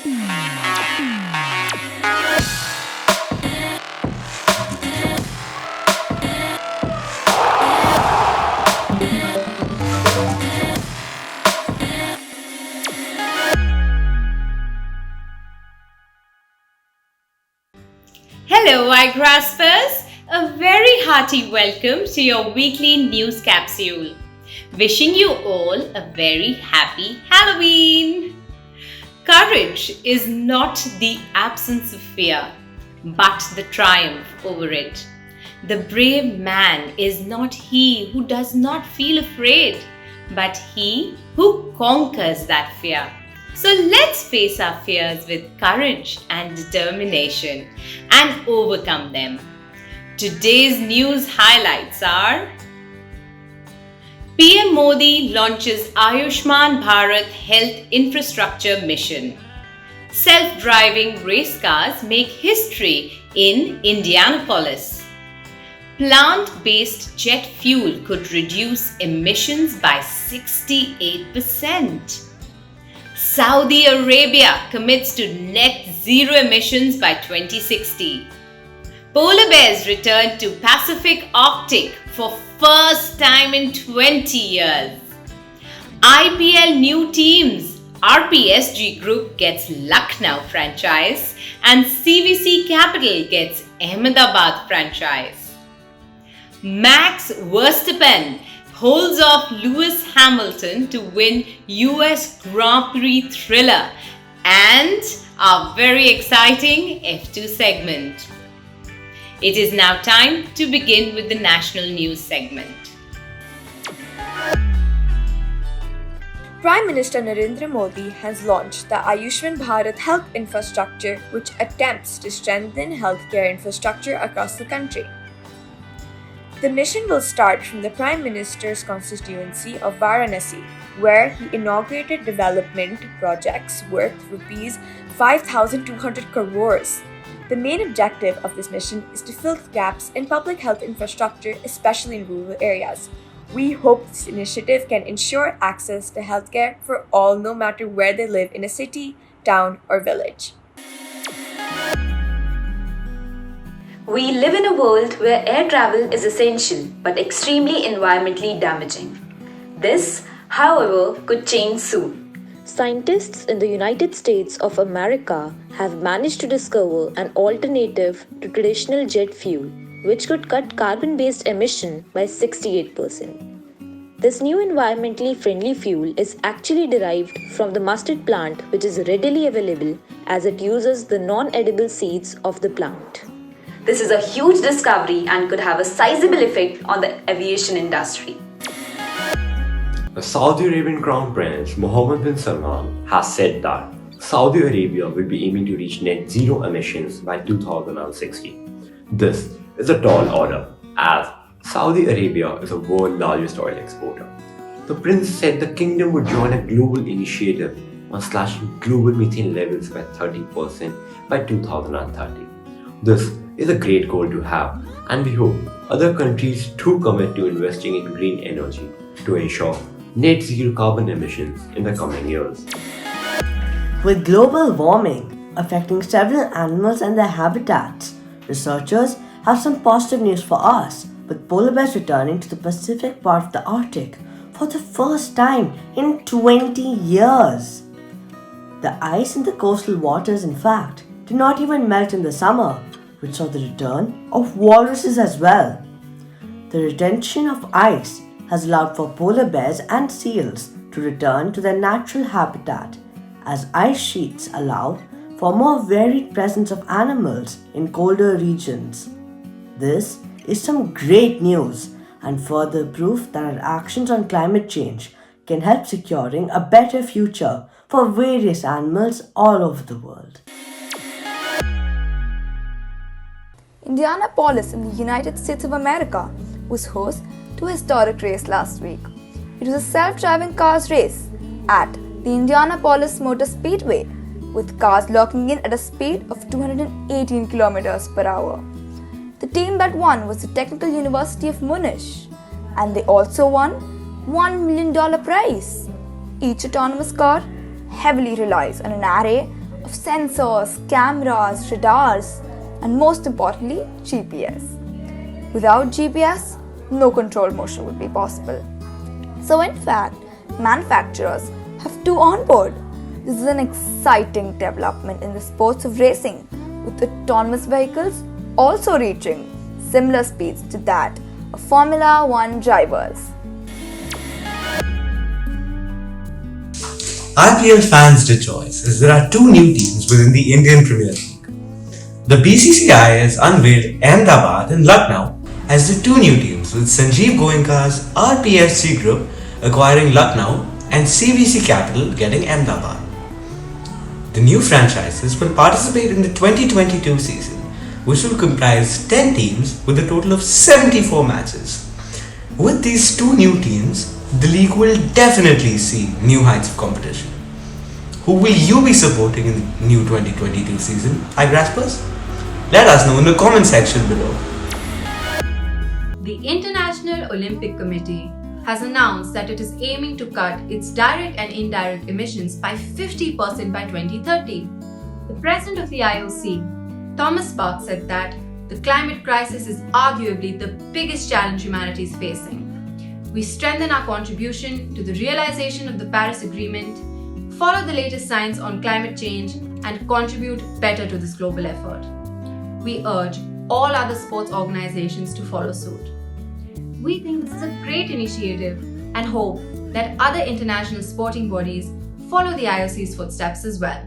Hello, Igraspers! A very hearty welcome to your weekly news capsule. Wishing you all a very happy Halloween! Courage is not the absence of fear, but the triumph over it. The brave man is not he who does not feel afraid, but he who conquers that fear. So let's face our fears with courage and determination and overcome them. Today's news highlights are: PM Modi launches Ayushman Bharat Health Infrastructure Mission. Self-driving race cars make history in Indianapolis. Plant-based jet fuel could reduce emissions by 68%. Saudi Arabia commits to net zero emissions by 2060. Polar bears return to Pacific Arctic for first time in 20 years. IPL new teams: RPSG Group gets Lucknow franchise and CVC Capital gets Ahmedabad franchise. Max Verstappen holds off Lewis Hamilton to win US Grand Prix thriller and our very exciting F2 segment. It is now time to begin with the national news segment. Prime Minister Narendra Modi has launched the Ayushman Bharat Health Infrastructure, which attempts to strengthen healthcare infrastructure across the country. The mission will start from the Prime Minister's constituency of Varanasi, where he inaugurated development projects worth Rs 5,200 crores. The main objective of this mission is to fill gaps in public health infrastructure, especially in rural areas. We hope this initiative can ensure access to healthcare for all, no matter where they live in a city, town, or village. We live in a world where air travel is essential but extremely environmentally damaging. This, however, could change soon. Scientists in the United States of America have managed to discover an alternative to traditional jet fuel, which could cut carbon-based emission by 68%. This new environmentally friendly fuel is actually derived from the mustard plant, which is readily available as it uses the non-edible seeds of the plant. This is a huge discovery and could have a sizable effect on the aviation industry. The Saudi Arabian Crown Prince Mohammed bin Salman has said that Saudi Arabia will be aiming to reach net zero emissions by 2060. This is a tall order, as Saudi Arabia is the world's largest oil exporter. The prince said the kingdom would join a global initiative on slashing global methane levels by 30% by 2030. This is a great goal to have, and we hope other countries too commit to investing in green energy to ensure net zero carbon emissions in the coming years. With global warming affecting several animals and their habitats, researchers have some positive news for us, with polar bears returning to the Pacific part of the Arctic for the first time in 20 years. The ice in the coastal waters, in fact, did not even melt in the summer, which saw the return of walruses as well. The retention of ice has allowed for polar bears and seals to return to their natural habitat, as ice sheets allowed for more varied presence of animals in colder regions. This is some great news and further proof that our actions on climate change can help securing a better future for various animals all over the world. Indianapolis in the United States of America was host to a historic race last week. It was a self-driving cars race at the Indianapolis Motor Speedway, with cars locking in at a speed of 218 kilometers per hour. The team that won was the Technical University of Munich, and they also won $1 million prize. Each autonomous car heavily relies on an array of sensors, cameras, radars, and most importantly, GPS. Without GPS, no control motion would be possible. So, in fact, manufacturers have two on board. This is an exciting development in the sports of racing, with autonomous vehicles also reaching similar speeds to that of Formula One drivers. IPL fans rejoice as there are two new teams within the Indian Premier League. The BCCI has unveiled Ahmedabad and Lucknow as the two new teams, with Sanjeev Goenka's RPFC group acquiring Lucknow and CVC Capital getting Ahmedabad. The new franchises will participate in the 2022 season, which will comprise 10 teams with a total of 74 matches. With these two new teams, the league will definitely see new heights of competition. Who will you be supporting in the new 2022 season, Igraasp? Let us know in the comment section below. The International Olympic Committee has announced that it is aiming to cut its direct and indirect emissions by 50% by 2030. The president of the IOC, Thomas Bach, said that the climate crisis is arguably the biggest challenge humanity is facing. We strengthen our contribution to the realization of the Paris Agreement, follow the latest science on climate change, and contribute better to this global effort. We urge all other sports organizations to follow suit. We think this is a great initiative and hope that other international sporting bodies follow the IOC's footsteps as well.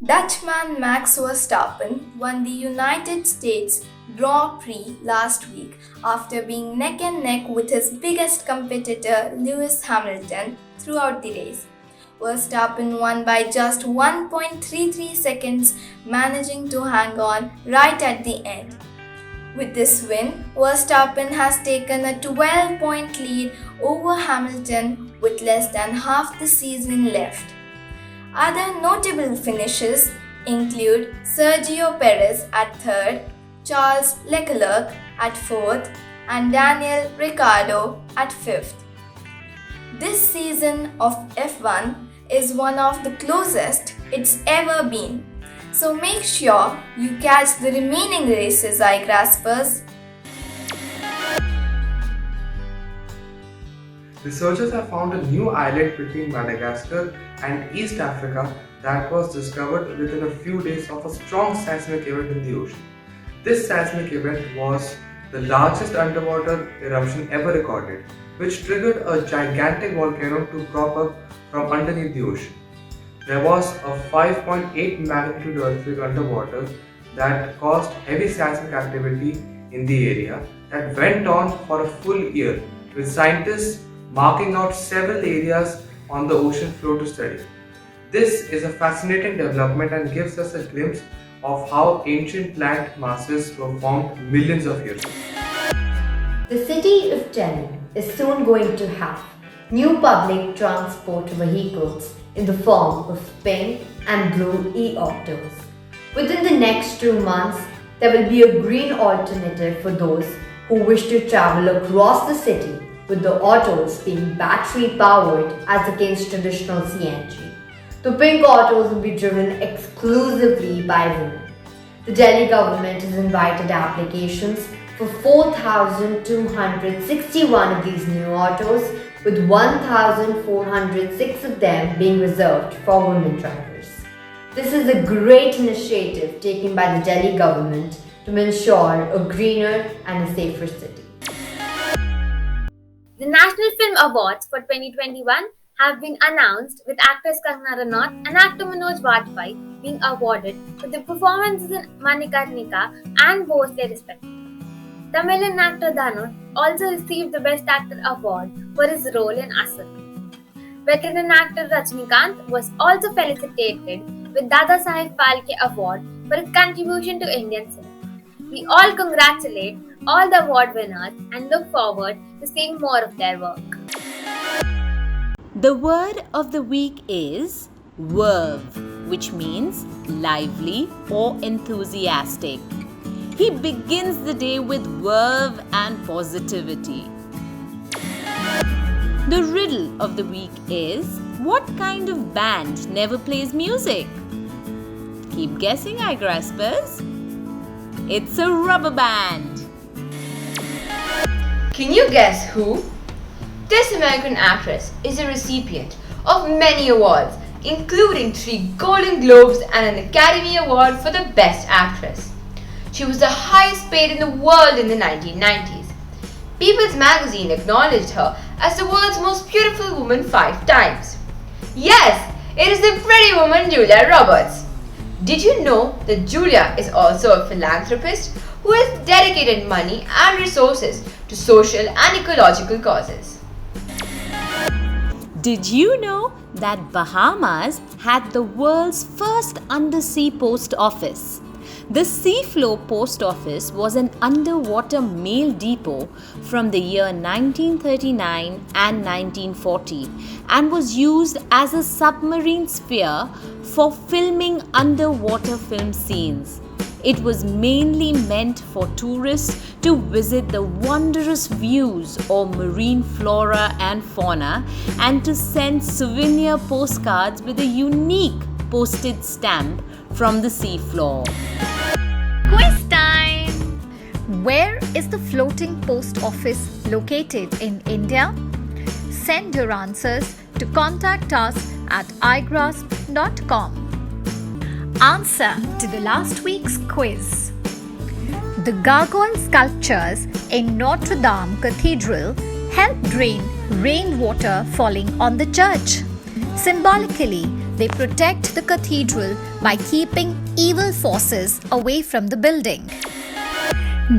Dutchman Max Verstappen won the United States Grand Prix last week after being neck and neck with his biggest competitor Lewis Hamilton throughout the race. Verstappen won by just 1.33 seconds, managing to hang on right at the end. With this win, Verstappen has taken a 12-point lead over Hamilton with less than half the season left. Other notable finishes include Sergio Perez at third, Charles Leclerc at fourth, and Daniel Ricciardo at fifth. This season of F1 is one of the closest it's ever been. So make sure you catch the remaining races, Igraspers. Researchers have found a new islet between Madagascar and East Africa that was discovered within a few days of a strong seismic event in the ocean. This seismic event was the largest underwater eruption ever recorded, which triggered a gigantic volcano to crop up from underneath the ocean. There was a 5.8 magnitude earthquake underwater that caused heavy seismic activity in the area that went on for a full year, with scientists marking out several areas on the ocean floor to study. This is a fascinating development and gives us a glimpse of how ancient land masses were formed millions of years ago. The city of Delhi is soon going to have new public transport vehicles in the form of pink and blue e-autos. Within the next 2 months, there will be a green alternative for those who wish to travel across the city, with the autos being battery powered as against traditional CNG. The pink autos will be driven exclusively by women. The Delhi government has invited applications for 4,261 of these new autos, with 1,406 of them being reserved for women drivers. This is a great initiative taken by the Delhi government to ensure a greener and a safer city. The National Film Awards for 2021 have been announced, with actress Kangana Ranaut and actor Manoj Vajpayee being awarded for their performances in Manikarnika and Bhosle respectively. Tamilian actor Dhanush also received the Best Actor award for his role in Asur. Veteran actor Rajnikant was also felicitated with Dada Saheb Phalke Award for his contribution to Indian cinema. We all congratulate all the award winners and look forward to seeing more of their work. The word of the week is verve, which means lively or enthusiastic. He begins the day with verve and positivity. The riddle of the week is, what kind of band never plays music? Keep guessing, Igraspers. It's a rubber band. Can you guess who? This American actress is a recipient of many awards, including 3 Golden Globes and an Academy Award for the Best Actress. She was the highest paid in the world in the 1990s. People's Magazine acknowledged her as the world's most beautiful woman 5 times. Yes, it is the pretty woman Julia Roberts. Did you know that Julia is also a philanthropist who has dedicated money and resources to social and ecological causes? Did you know that Bahamas had the world's first undersea post office? The Seafloor Post Office was an underwater mail depot from the year 1939 and 1940 and was used as a submarine sphere for filming underwater film scenes. It was mainly meant for tourists to visit the wondrous views of marine flora and fauna and to send souvenir postcards with a unique postage stamp from the seafloor. Quiz time! Where is the floating post office located in India? Send your answers to contact us at igraasp.com. Answer to the last week's quiz. The gargoyle sculptures in Notre Dame Cathedral help drain rainwater falling on the church. Symbolically, they protect the cathedral by keeping evil forces away from the building.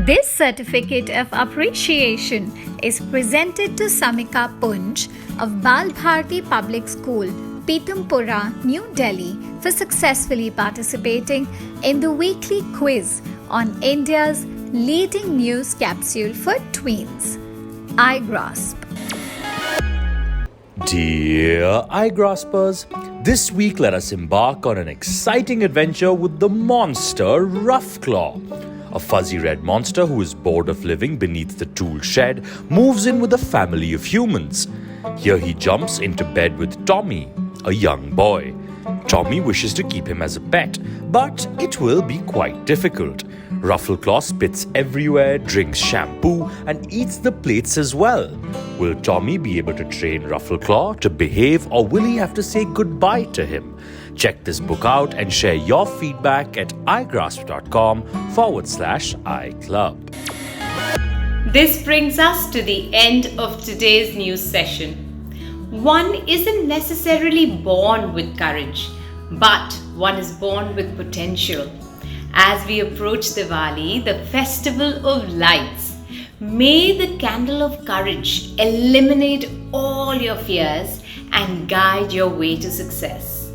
This certificate of appreciation is presented to Samika Punj of Bal Bharati Public School, Pitampura, New Delhi, for successfully participating in the weekly quiz on India's leading news capsule for tweens, Igraasp. Dear Igraaspers, this week let us embark on an exciting adventure with the monster Roughclaw. A fuzzy red monster who is bored of living beneath the tool shed moves in with a family of humans. Here he jumps into bed with Tommy, a young boy. Tommy wishes to keep him as a pet, but it will be quite difficult. Roughclaw spits everywhere, drinks shampoo, and eats the plates as well. Will Tommy be able to train Roughclaw to behave, or will he have to say goodbye to him? Check this book out and share your feedback at igraasp.com/iClub. This brings us to the end of today's news session. One isn't necessarily born with courage, but one is born with potential. As we approach Diwali, the festival of lights, may the candle of courage eliminate all your fears and guide your way to success.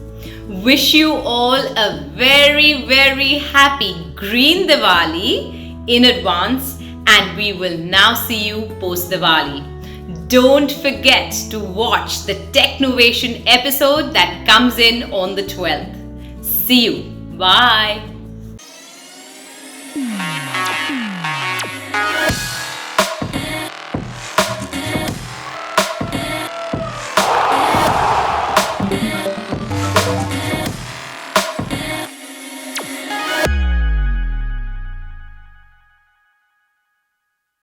Wish you all a very, very happy Green Diwali in advance, and we will now see you post Diwali. Don't forget to watch the Technovation episode that comes in on the 12th. See you. Bye.